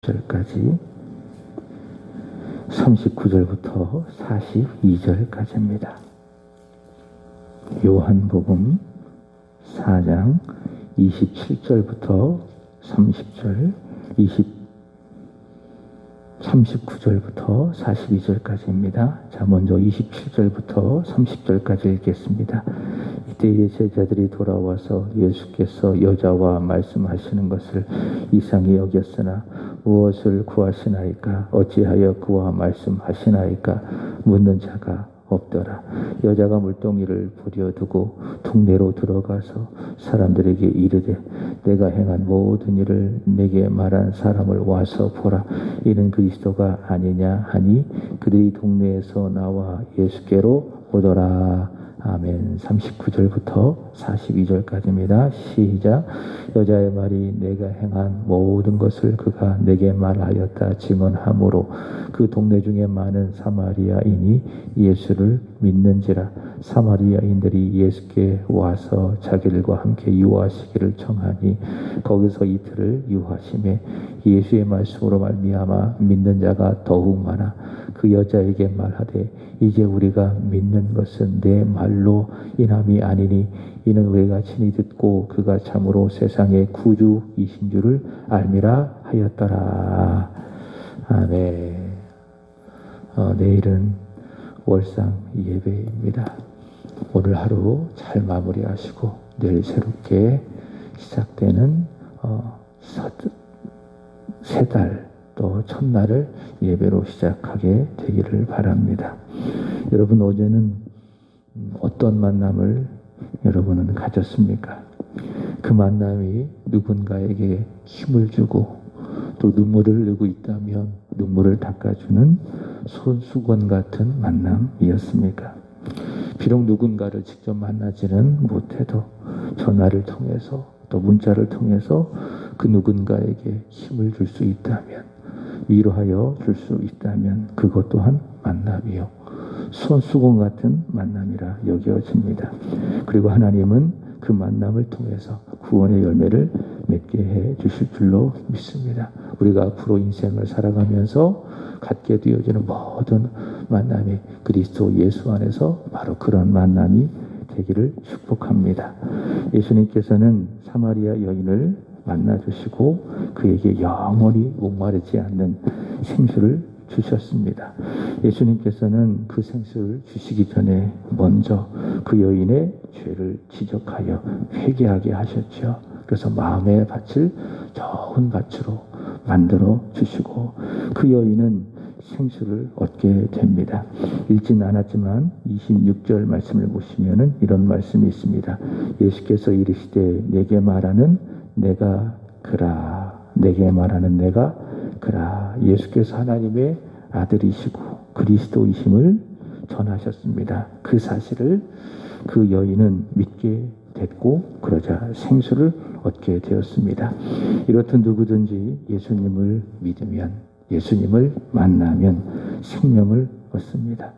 절까지 39절부터 42절까지입니다. 요한복음 4장 27절부터 30절, 39절부터 42절까지입니다. 자, 먼저 27절부터 30절까지 읽겠습니다. 이때의 제자들이 돌아와서 예수께서 여자와 말씀하시는 것을 이상히 여겼으나 무엇을 구하시나이까? 어찌하여 그와 말씀하시나이까? 묻는 자가 없더라. 여자가 물동이를 부려두고 동네로 들어가서 사람들에게 이르되 내가 행한 모든 일을 내게 말한 사람을 와서 보라. 이는 그리스도가 아니냐 하니 그들이 동네에서 나와 예수께로 오더라. 아멘. 39절부터 42절까지입니다. 시작. 여자의 말이 내가 행한 모든 것을 그가 내게 말하였다 증언하므로 그 동네 중에 많은 사마리아인이 예수를 믿는지라. 사마리아인들이 예수께 와서 자기들과 함께 유하시기를 청하니 거기서 이틀을 유하심에 예수의 말씀으로 말미암아 믿는 자가 더욱 많아 그 여자에게 말하되 이제 우리가 믿는 것은 내 말로 인함이 아니니 이는 우리가 친히 듣고 그가 참으로 세상의 구주이신 줄을 알미라 하였더라. 아멘. 내일은 월상 예배입니다. 오늘 하루 잘 마무리하시고 내일 새롭게 시작되는 새 달 또 첫날을 예배로 시작하게 되기를 바랍니다. 여러분, 어제는 어떤 만남을 여러분은 가졌습니까? 그 만남이 누군가에게 힘을 주고 또 눈물을 흘리고 있다면 눈물을 닦아주는 손수건 같은 만남이었습니까? 비록 누군가를 직접 만나지는 못해도 전화를 통해서 또 문자를 통해서 그 누군가에게 힘을 줄 수 있다면, 위로하여 줄 수 있다면 그것 또한 만남이요 손수건 같은 만남이라 여겨집니다. 그리고 하나님은 그 만남을 통해서 구원의 열매를 맺게 해 주실 줄로 믿습니다. 우리가 앞으로 인생을 살아가면서 갖게 되어지는 모든 만남이 그리스도 예수 안에서 바로 그런 만남이 되기를 축복합니다. 예수님께서는 사마리아 여인을 만나주시고 그에게 영원히 목마르지 않는 생수를 주셨습니다. 예수님께서는 그 생수를 주시기 전에 먼저 그 여인의 죄를 지적하여 회개하게 하셨죠. 그래서 마음의 밭을 좋은 밭으로 만들어 주시고 그 여인은 생수를 얻게 됩니다. 읽진 않았지만 26절 말씀을 보시면은 이런 말씀이 있습니다. 예수께서 이르시되 내게 말하는 내가 그라. 내게 말하는 내가 그라. 예수께서 하나님의 아들이시고 그리스도이심을 전하셨습니다. 그 사실을 그 여인은 믿게 됐고 그러자 생수를 얻게 되었습니다. 이렇듯 누구든지 예수님을 믿으면, 예수님을 만나면 생명을 얻습니다.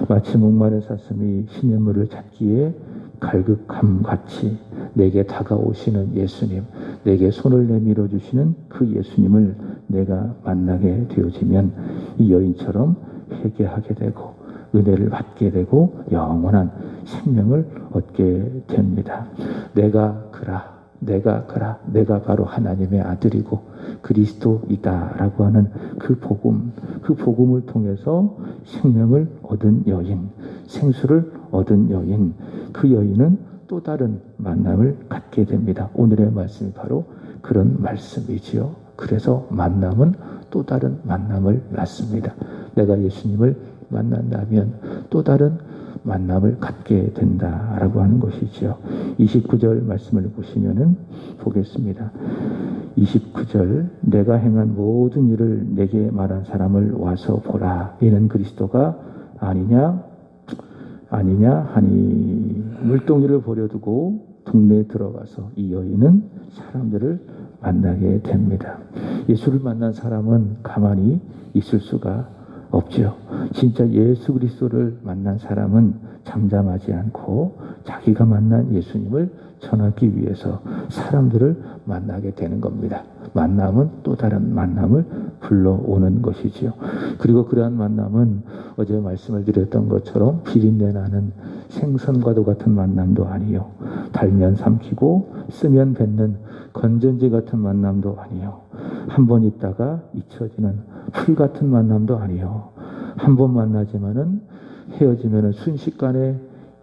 마치 목마른 사슴이 시냇물을 찾기에 갈급함같이 내게 다가오시는 예수님, 내게 손을 내밀어 주시는 그 예수님을 내가 만나게 되어지면 이 여인처럼 회개하게 되고 은혜를 받게 되고 영원한 생명을 얻게 됩니다. 내가 그라. 내가 그라. 내가 바로 하나님의 아들이고 그리스도이다라고 하는 그 복음을 통해서 생명을 얻은 여인, 생수를 얻은 여인, 그 여인은 또 다른 만남을 갖게 됩니다. 오늘의 말씀이 바로 그런 말씀이지요. 그래서 만남은 또 다른 만남을 낳습니다. 내가 예수님을 만난다면 또 다른 만남을 갖게 된다라고 하는 것이지요. 29절 말씀을 보시면은 보겠습니다. 29절 내가 행한 모든 일을 내게 말한 사람을 와서 보라. 이는 그리스도가 아니냐 하니 물동이를 버려두고 동네에 들어가서 이 여인은 사람들을 만나게 됩니다. 예수를 만난 사람은 가만히 있을 수가 없죠. 진짜 예수 그리스도를 만난 사람은 잠잠하지 않고 자기가 만난 예수님을 전하기 위해서 사람들을 만나게 되는 겁니다. 만남은 또 다른 만남을 불러오는 것이지요. 그리고 그러한 만남은 어제 말씀을 드렸던 것처럼 비린내 나는 생선과도 같은 만남도 아니요. 달면 삼키고 쓰면 뱉는 건전지 같은 만남도 아니요. 한 번 있다가 잊혀지는 풀 같은 만남도 아니요. 한 번 만나지만은 헤어지면은 순식간에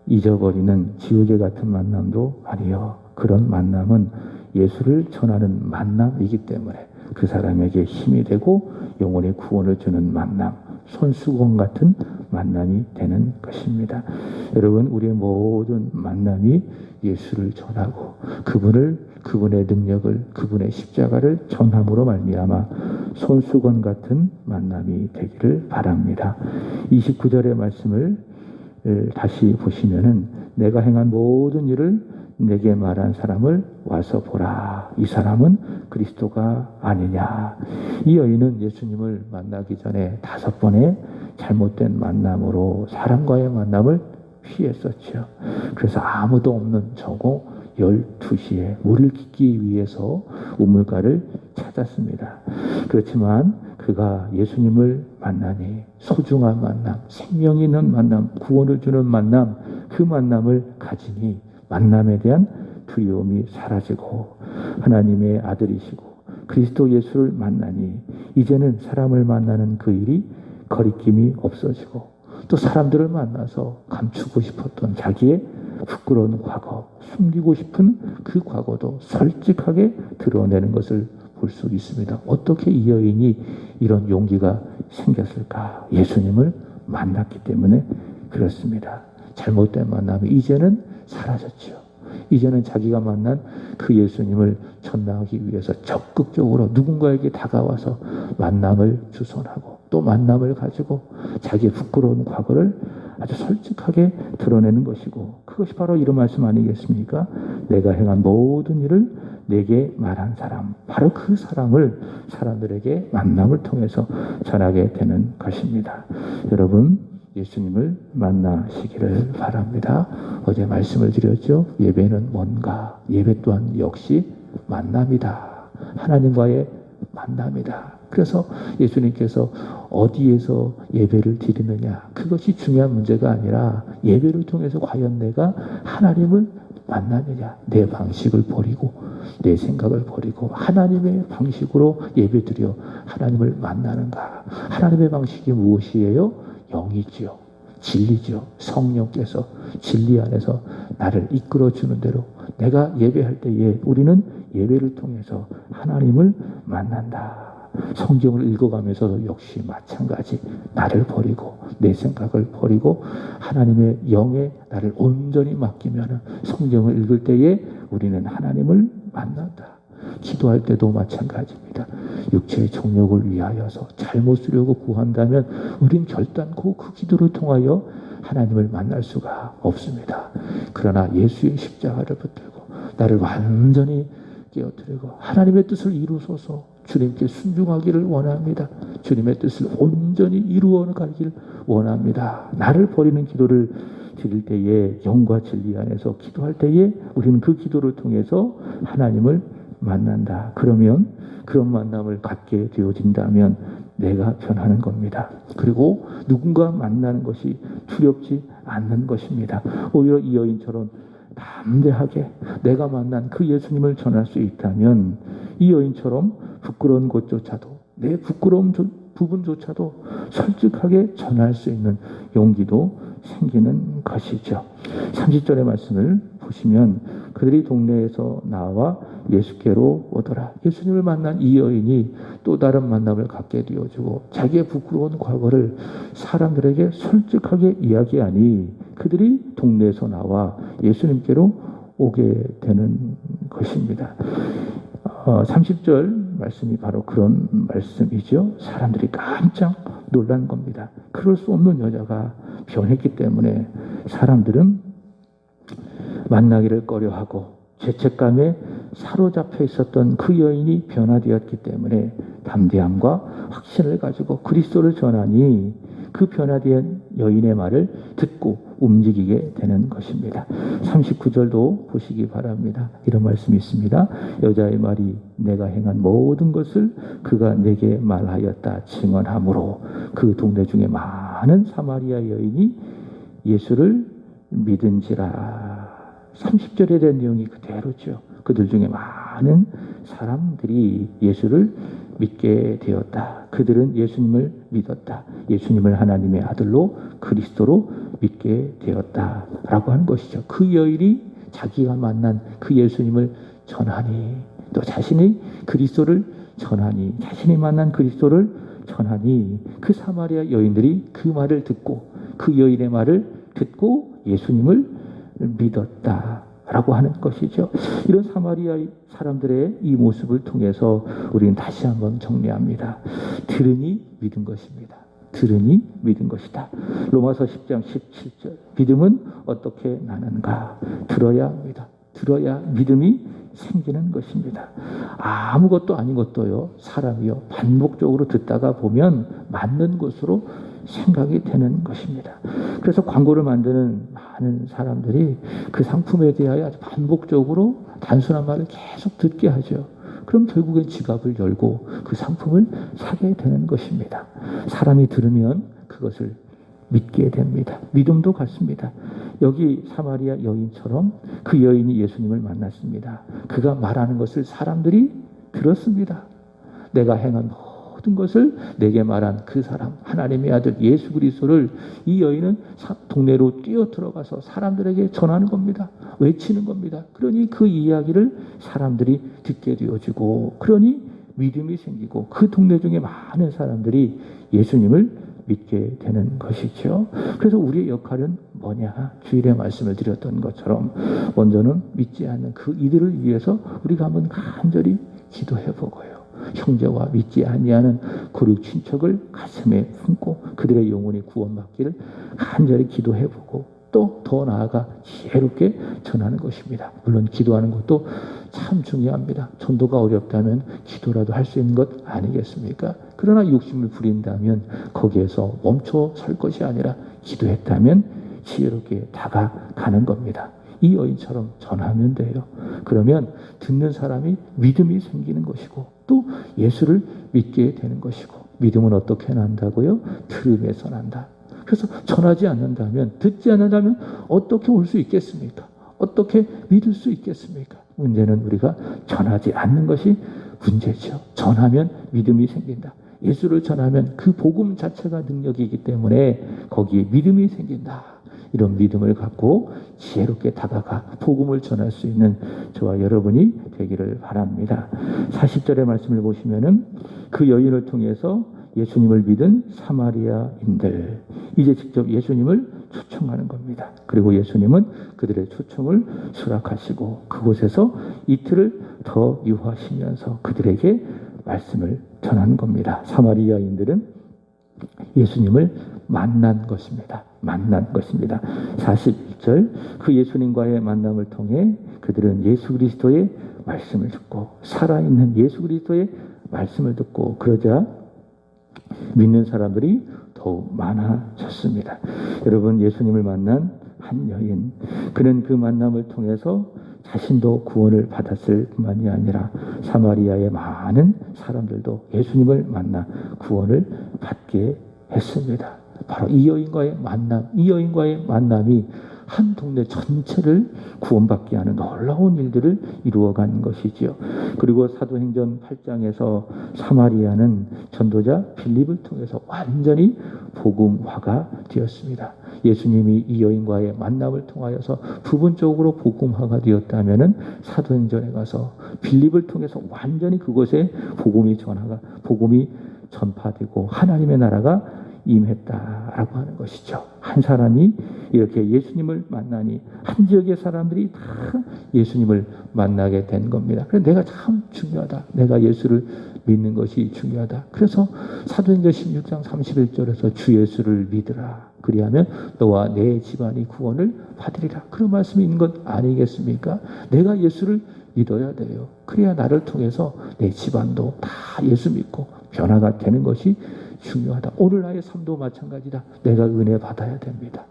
잊어버리는 지우개 같은 만남도 아니요. 그런 만남은 예수를 전하는 만남이기 때문에 그 사람에게 힘이 되고 영혼의 구원을 주는 만남, 손수건 같은 만남이 되는 것입니다. 여러분, 우리의 모든 만남이 예수를 전하고 그분의 능력을, 그분의 십자가를 전함으로 말미암아 손수건 같은 만남이 되기를 바랍니다. 29절의 말씀을 다시 보시면은 내가 행한 모든 일을 내게 말한 사람을 와서 보라. 이 사람은 그리스도가 아니냐. 이 여인은 예수님을 만나기 전에 5번의 잘못된 만남으로 사람과의 만남을 피했었죠. 그래서 아무도 없는 저고 12시에 물을 깃기 위해서 우물가를 찾았습니다. 그렇지만 그가 예수님을 만나니 소중한 만남, 생명이 있는 만남, 구원을 주는 만남, 그 만남을 가지니 만남에 대한 두려움이 사라지고 하나님의 아들이시고 그리스도 예수를 만나니 이제는 사람을 만나는 그 일이 거리낌이 없어지고 또 사람들을 만나서 감추고 싶었던 자기의 부끄러운 과거, 숨기고 싶은 그 과거도 솔직하게 드러내는 것을 볼 수 있습니다. 어떻게 이 여인이 이런 용기가 생겼을까? 예수님을 만났기 때문에 그렇습니다. 잘못된 만남이 이제는 사라졌죠. 이제는 자기가 만난 그 예수님을 전하기 위해서 적극적으로 누군가에게 다가와서 만남을 주선하고 또 만남을 가지고 자기의 부끄러운 과거를 아주 솔직하게 드러내는 것이고 그것이 바로 이런 말씀 아니겠습니까? 내가 행한 모든 일을 내게 말한 사람, 바로 그 사람을 사람들에게 만남을 통해서 전하게 되는 것입니다. 여러분, 예수님을 만나시기를 바랍니다. 어제 말씀을 드렸죠. 예배는 뭔가? 예배 또한 역시 만남이다. 하나님과의 만남이다. 그래서 예수님께서 어디에서 예배를 드리느냐, 그것이 중요한 문제가 아니라 예배를 통해서 과연 내가 하나님을 만나느냐, 내 방식을 버리고 내 생각을 버리고 하나님의 방식으로 예배드려 하나님을 만나는가. 하나님의 방식이 무엇이에요? 영이지요. 진리지요. 성령께서 진리 안에서 나를 이끌어 주는 대로 내가 예배할 때에 우리는 예배를 통해서 하나님을 만난다. 성경을 읽어가면서도 역시 마찬가지. 나를 버리고 내 생각을 버리고 하나님의 영에 나를 온전히 맡기면 성경을 읽을 때에 우리는 하나님을 만난다. 기도할 때도 마찬가지입니다. 육체의 정욕을 위하여서 잘못 쓰려고 구한다면 우린 결단코 그 기도를 통하여 하나님을 만날 수가 없습니다. 그러나 예수의 십자가를 붙들고 나를 완전히 깨어뜨리고 하나님의 뜻을 이루소서, 주님께 순종하기를 원합니다. 주님의 뜻을 온전히 이루어 가기를 원합니다. 나를 버리는 기도를 드릴 때에 영과 진리 안에서 기도할 때에 우리는 그 기도를 통해서 하나님을 만난다. 그러면 그런 만남을 갖게 되어진다면 내가 변하는 겁니다. 그리고 누군가 만나는 것이 두렵지 않는 것입니다. 오히려 이 여인처럼 담대하게 내가 만난 그 예수님을 전할 수 있다면 이 여인처럼 부끄러운 것조차도 내 부끄러운 부분조차도 솔직하게 전할 수 있는 용기도 생기는 것이죠. 30절의 말씀을 보시면 그들이 동네에서 나와 예수께로 오더라. 예수님을 만난 이 여인이 또 다른 만남을 갖게 되어주고 자기의 부끄러운 과거를 사람들에게 솔직하게 이야기하니 그들이 동네에서 나와 예수님께로 오게 되는 것입니다. 30절 말씀이 바로 그런 말씀이죠. 사람들이 깜짝 놀란 겁니다. 그럴 수 없는 여자가 변했기 때문에 사람들은 만나기를 꺼려하고 죄책감에 사로잡혀 있었던 그 여인이 변화되었기 때문에 담대함과 확신을 가지고 그리스도를 전하니 그 변화된 여인의 말을 듣고 움직이게 되는 것입니다. 39절도 보시기 바랍니다. 이런 말씀이 있습니다. 여자의 말이 내가 행한 모든 것을 그가 내게 말하였다 증언하므로 그 동네 중에 많은 사마리아 여인이 예수를 믿은지라. 30절에 대한 내용이 그대로죠. 그들 중에 많은 사람들이 예수를 믿게 되었다. 그들은 예수님을 믿었다. 예수님을 하나님의 아들로 그리스도로 믿게 되었다. 라고 하는 것이죠. 그 여인이 자기가 만난 그 예수님을 전하니, 또 자신이 그리스도를 전하니, 자신이 만난 그리스도를 전하니, 그 사마리아 여인들이 그 말을 듣고, 그 여인의 말을 듣고 예수님을 믿었다. 라고 하는 것이죠. 이런 사마리아 사람들의 이 모습을 통해서 우리는 다시 한번 정리합니다. 들으니 믿은 것입니다. 들으니 믿은 것이다. 로마서 10장 17절. 믿음은 어떻게 나는가? 들어야 합니다. 들어야 믿음이 생기는 것입니다. 아무것도 아닌 것도요, 사람이요, 반복적으로 듣다가 보면 맞는 것으로 생각이 되는 것입니다. 그래서 광고를 만드는 많은 사람들이 그 상품에 대하여 아주 반복적으로 단순한 말을 계속 듣게 하죠. 그럼 결국엔 지갑을 열고 그 상품을 사게 되는 것입니다. 사람이 들으면 그것을 믿게 됩니다. 믿음도 같습니다. 여기 사마리아 여인처럼 그 여인이 예수님을 만났습니다. 그가 말하는 것을 사람들이 들었습니다. 내가 행한 모든 것을 내게 말한 그 사람, 하나님의 아들 예수 그리스도를 이 여인은 동네로 뛰어 들어가서 사람들에게 전하는 겁니다. 외치는 겁니다. 그러니 그 이야기를 사람들이 듣게 되어지고, 그러니 믿음이 생기고 그 동네 중에 많은 사람들이 예수님을 믿게 되는 것이죠. 그래서 우리의 역할은 뭐냐? 주일에 말씀을 드렸던 것처럼 먼저는 믿지 않는 그 이들을 위해서 우리가 한번 간절히 기도해 보고요. 형제와 믿지 아니하는 고륙 친척을 가슴에 품고 그들의 영혼이 구원받기를 간절히 기도해 보고, 또 더 나아가 지혜롭게 전하는 것입니다. 물론 기도하는 것도 참 중요합니다. 전도가 어렵다면 기도라도 할 수 있는 것 아니겠습니까? 그러나 욕심을 부린다면 거기에서 멈춰 설 것이 아니라 기도했다면 지혜롭게 다가가는 겁니다. 이 여인처럼 전하면 돼요. 그러면 듣는 사람이 믿음이 생기는 것이고, 또 예수를 믿게 되는 것이고, 믿음은 어떻게 난다고요? 들음에서 난다. 그래서 전하지 않는다면, 듣지 않는다면 어떻게 올 수 있겠습니까? 어떻게 믿을 수 있겠습니까? 문제는 우리가 전하지 않는 것이 문제죠. 전하면 믿음이 생긴다. 예수를 전하면 그 복음 자체가 능력이기 때문에 거기에 믿음이 생긴다. 이런 믿음을 갖고 지혜롭게 다가가 복음을 전할 수 있는 저와 여러분이 되기를 바랍니다. 40절의 말씀을 보시면은 그 여인을 통해서 예수님을 믿은 사마리아인들, 이제 직접 예수님을 초청하는 겁니다. 그리고 예수님은 그들의 초청을 수락하시고 그곳에서 이틀을 더 유하시면서 그들에게 말씀을 전하는 겁니다. 사마리아인들은 예수님을 만난 것입니다. 만난 것입니다. 41절, 그 예수님과의 만남을 통해 그들은 예수 그리스도의 말씀을 듣고, 살아있는 예수 그리스도의 말씀을 듣고, 그러자 믿는 사람들이 더욱 많아졌습니다. 여러분, 예수님을 만난 한 여인, 그는 그 만남을 통해서 자신도 구원을 받았을 뿐만이 아니라 사마리아의 많은 사람들도 예수님을 만나 구원을 받게 했습니다. 바로 이 여인과의 만남, 이 여인과의 만남이 한 동네 전체를 구원받게 하는 놀라운 일들을 이루어간 것이지요. 그리고 사도행전 8장에서 사마리아는 전도자 빌립을 통해서 완전히 복음화가 되었습니다. 예수님이 이 여인과의 만남을 통하여서 부분적으로 복음화가 되었다면은 사도행전에 가서 빌립을 통해서 완전히 그곳에 복음이 전파되고 하나님의 나라가 임했다라고 하는 것이죠. 한 사람이 이렇게 예수님을 만나니 한 지역의 사람들이 다 예수님을 만나게 된 겁니다. 그래서 내가 참 중요하다. 내가 예수를 믿는 것이 중요하다. 그래서 사도행전 16장 31절에서 주 예수를 믿으라. 그리하면 너와 내 집안이 구원을 받으리라. 그런 말씀이 있는 것 아니겠습니까? 내가 예수를 믿어야 돼요. 그래야 나를 통해서 내 집안도 다 예수 믿고 변화가 되는 것이 중요하다. 오늘 나의 삶도 마찬가지다. 내가 은혜 받아야 됩니다.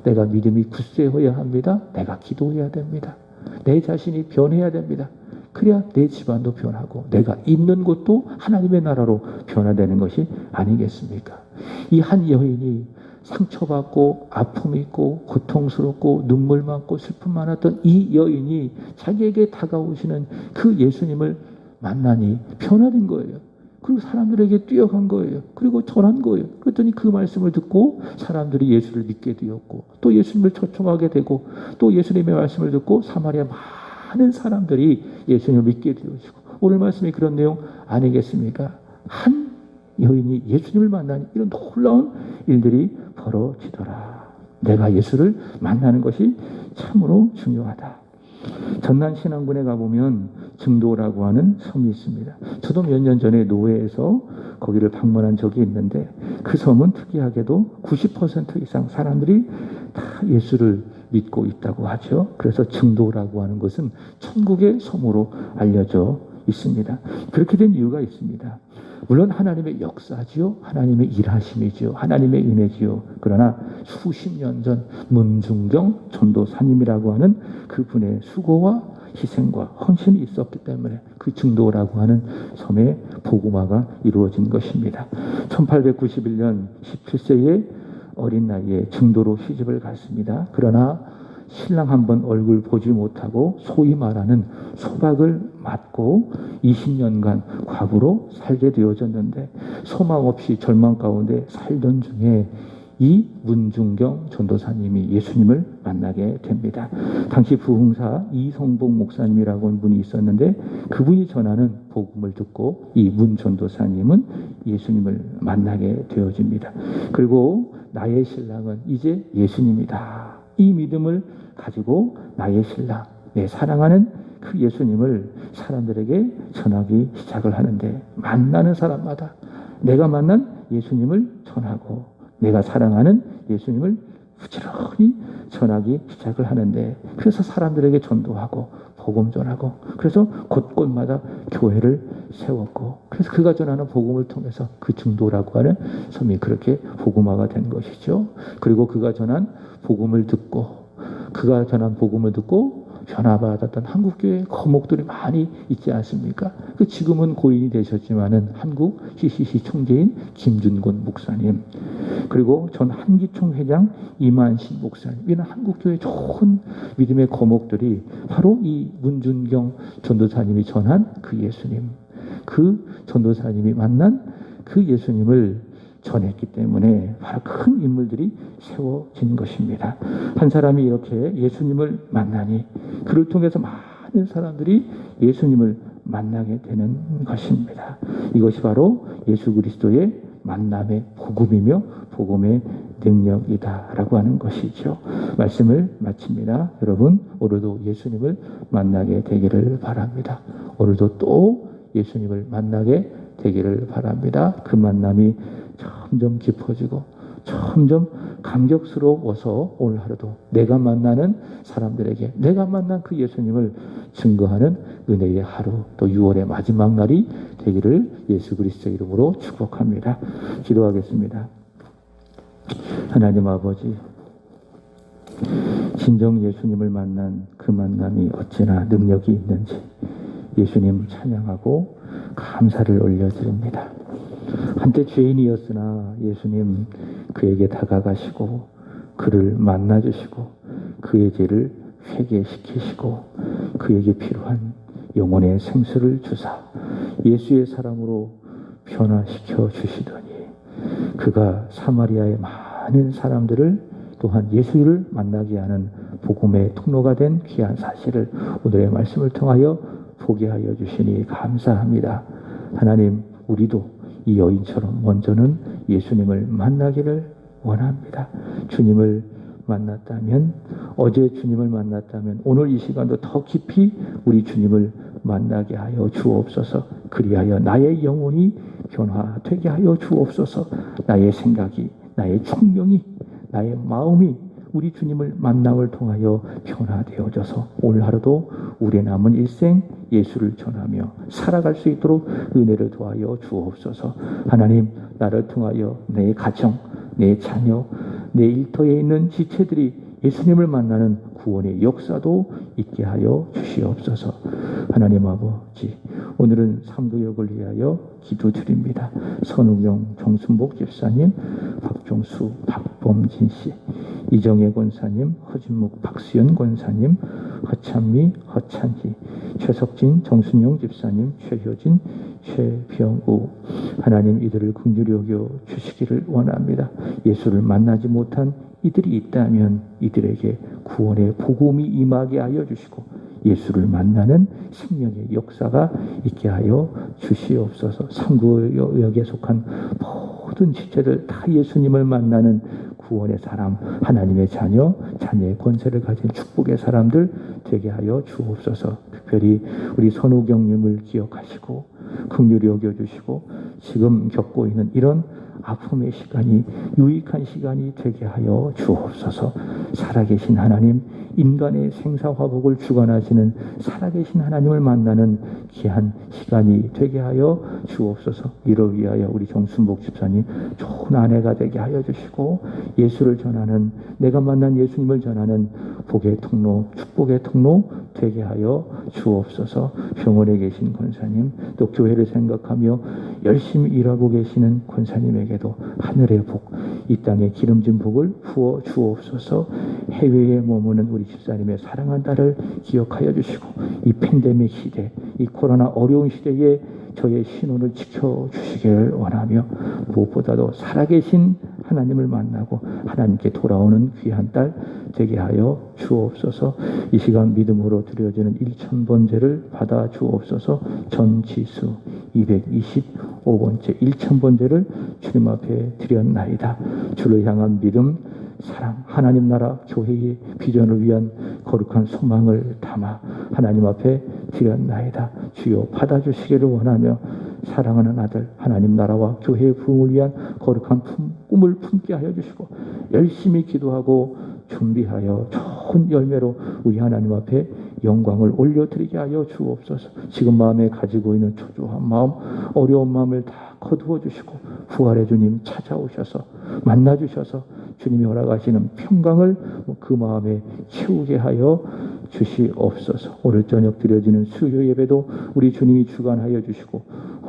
내가 믿음이 굳세어야 합니다. 내가 기도해야 됩니다. 내 자신이 변해야 됩니다. 그래야 내 집안도 변하고 내가 있는 곳도 하나님의 나라로 변화되는 것이 아니겠습니까? 이 한 여인이 상처받고 아픔이 있고 고통스럽고 눈물 많고 슬픔 많았던 이 여인이 자기에게 다가오시는 그 예수님을 만나니 변화된 거예요. 그리고 사람들에게 뛰어간 거예요. 그리고 전한 거예요. 그랬더니 그 말씀을 듣고 사람들이 예수를 믿게 되었고 또 예수님을 초청하게 되고 또 예수님의 말씀을 듣고 사마리아 많은 사람들이 예수님을 믿게 되어지고 오늘 말씀이 그런 내용 아니겠습니까? 한 여인이 예수님을 만나니 이런 놀라운 일들이 벌어지더라. 내가 예수를 만나는 것이 참으로 중요하다. 전남 신안군에 가보면 증도라고 하는 섬이 있습니다. 저도 몇 년 전에 노회에서 거기를 방문한 적이 있는데 그 섬은 특이하게도 90% 이상 사람들이 다 예수를 믿고 있다고 하죠. 그래서 증도라고 하는 것은 천국의 섬으로 알려져 있습니다. 그렇게 된 이유가 있습니다. 물론 하나님의 역사지요. 하나님의 일하심이지요. 하나님의 은혜지요. 그러나 수십 년 전 문중경 전도사님이라고 하는 그분의 수고와 희생과 헌신이 있었기 때문에 그 증도라고 하는 섬에 복음화가 이루어진 것입니다. 1891년 17세의 어린 나이에 증도로 시집을 갔습니다. 그러나 신랑 한 번 얼굴 보지 못하고 소위 말하는 소박을 맞고 20년간 과부로 살게 되어졌는데 소망 없이 절망 가운데 살던 중에 이 문중경 전도사님이 예수님을 만나게 됩니다. 당시 부흥사 이성복 목사님이라고 하는 분이 있었는데 그분이 전하는 복음을 듣고 이 문 전도사님은 예수님을 만나게 되어집니다. 그리고 나의 신랑은 이제 예수님이다. 이 믿음을 가지고 나의 신랑, 내 사랑하는 그 예수님을 사람들에게 전하기 시작을 하는데 만나는 사람마다 내가 만난 예수님을 전하고 내가 사랑하는 예수님을 부지런히 전하기 시작을 하는데 그래서 사람들에게 전도하고 복음 전하고 그래서 곳곳마다 교회를 세웠고 그래서 그가 전하는 복음을 통해서 그 증도라고 하는 섬이 그렇게 복음화가 된 것이죠. 그리고 그가 전한 복음을 듣고 변화받았던 한국교회 거목들이 많이 있지 않습니까? 그 지금은 고인이 되셨지만은 한국 CCC 총재인 김준곤 목사님, 그리고 전 한기총 회장 이만식 목사님, 이런 한국교회 좋은 믿음의 거목들이 바로 이 문준경 전도사님이 전한 그 예수님, 그 전도사님이 만난 그 예수님을 전했기 때문에 바로 큰 인물들이 세워진 것입니다. 한 사람이 이렇게 예수님을 만나니 그를 통해서 많은 사람들이 예수님을 만나게 되는 것입니다. 이것이 바로 예수 그리스도의 만남의 복음이며 복음의 능력이다라고 하는 것이죠. 말씀을 마칩니다. 여러분, 오늘도 예수님을 만나게 되기를 바랍니다. 오늘도 또 예수님을 만나게 되기를 바랍니다. 그 만남이 점점 깊어지고 점점 감격스러워서 오늘 하루도 내가 만나는 사람들에게 내가 만난 그 예수님을 증거하는 은혜의 하루, 또 6월의 마지막 날이 되기를 예수 그리스도 이름으로 축복합니다. 기도하겠습니다. 하나님 아버지, 진정 예수님을 만난 그 만남이 어찌나 능력이 있는지 예수님 찬양하고 감사를 올려드립니다. 한때 죄인이었으나 예수님 그에게 다가가시고 그를 만나주시고 그의 죄를 회개시키시고 그에게 필요한 영혼의 생수를 주사 예수의 사랑으로 변화시켜 주시더니 그가 사마리아의 많은 사람들을 또한 예수를 만나게 하는 복음의 통로가 된 귀한 사실을 오늘의 말씀을 통하여 보게 하여 주시니 감사합니다. 하나님, 우리도 이 여인처럼 먼저는 예수님을 만나기를 원합니다. 주님을 만났다면, 어제 주님을 만났다면 오늘 이 시간도 더 깊이 우리 주님을 만나게 하여 주옵소서. 그리하여 나의 영혼이 변화되게 하여 주옵소서. 나의 생각이, 나의 총명이, 나의 마음이 우리 주님을 만남을 통하여 변화되어져서 오늘 하루도 우리의 남은 일생 예수를 전하며 살아갈 수 있도록 은혜를 더하여 주옵소서. 하나님, 나를 통하여 내 가정, 내 자녀, 내 일터에 있는 지체들이 예수님을 만나는 구원의 역사도 있게 하여 주시옵소서. 하나님 아버지, 오늘은 삼도역을 위하여 기도드립니다. 선우경 정순복 집사님, 박종수 박범진 씨, 이정혜 권사님, 허진묵 박수연 권사님, 허찬미 허찬희, 최석진 정순영 집사님, 최효진 최병우, 하나님 이들을 긍휼히 여겨 주시기를 원합니다. 예수를 만나지 못한 이들이 있다면 이들에게 구원의 복음이 임하게 하여 주시고 예수를 만나는 생명의 역사가 있게 하여 주시옵소서. 삼구역에 속한 모든 지체들 다 예수님을 만나는 구원의 사람, 하나님의 자녀, 자녀의 권세를 가진 축복의 사람들 되게 하여 주옵소서. 특별히 우리 선우경님을 기억하시고 긍휼히 여겨주시고 지금 겪고 있는 이런 아픔의 시간이 유익한 시간이 되게 하여 주옵소서. 살아계신 하나님, 인간의 생사화복을 주관하시는 살아계신 하나님을 만나는 귀한 시간이 되게 하여 주옵소서. 이로 위하여 우리 정순복 집사님 좋은 아내가 되게 하여 주시고 예수를 전하는, 내가 만난 예수님을 전하는 복의 통로, 축복의 통로 되게 하여 주옵소서. 병원에 계신 권사님, 또 교회를 생각하며 열심히 일하고 계시는 권사님에게도 하늘의 복, 이 땅에 기름진 복을 부어 주옵소서. 해외에 머무는 우리 집사님의 사랑한 딸을 기억하여 주시고 이 팬데믹 시대, 이 코로나 어려운 시대에 저의 신혼을 지켜주시기를 원하며 무엇보다도 살아계신 하나님을 만나고 하나님께 돌아오는 귀한 딸 되게 하여 주옵소서. 이 시간 믿음으로 드려지는 1000번제를 받아 주옵소서. 전지수 225번째 1000번제를 주님 앞에 드렸나이다. 주를 향한 믿음, 사랑, 하나님 나라 교회의 비전을 위한 거룩한 소망을 담아 하나님 앞에 드렸나이다. 주여 받아주시기를 원하며 사랑하는 아들 하나님 나라와 교회의 부흥을 위한 거룩한 꿈을 품게 하여 주시고 열심히 기도하고 준비하여 좋은 열매로 우리 하나님 앞에 영광을 올려드리게 하여 주옵소서. 지금 마음에 가지고 있는 초조한 마음, 어려운 마음을 다 거두어 주시고 부활의 주님 찾아오셔서 만나주셔서 주님이 허락하시는 평강을 그 마음에 채우게 하여 주시옵소서. 오늘 저녁 드려지는 수요 예배도 우리 주님이 주관하여 주시고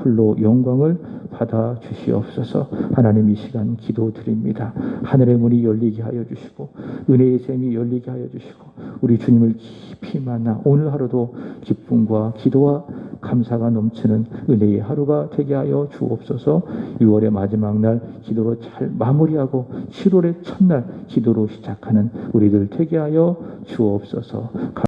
홀로 영광을 받아 주시옵소서. 하나님 이 시간 기도드립니다. 하늘의 문이 열리게 하여 주시고 은혜의 샘이 열리게 하여 주시고 우리 주님을 깊이 만나 오늘 하루도 기쁨과 기도와 감사가 넘치는 은혜의 하루가 되게 하여 주옵소서. 6월의 마지막 날 기도로 잘 마무리하고 7월의 첫날 기도로 시작하는 우리들 되게 하여 주옵소서.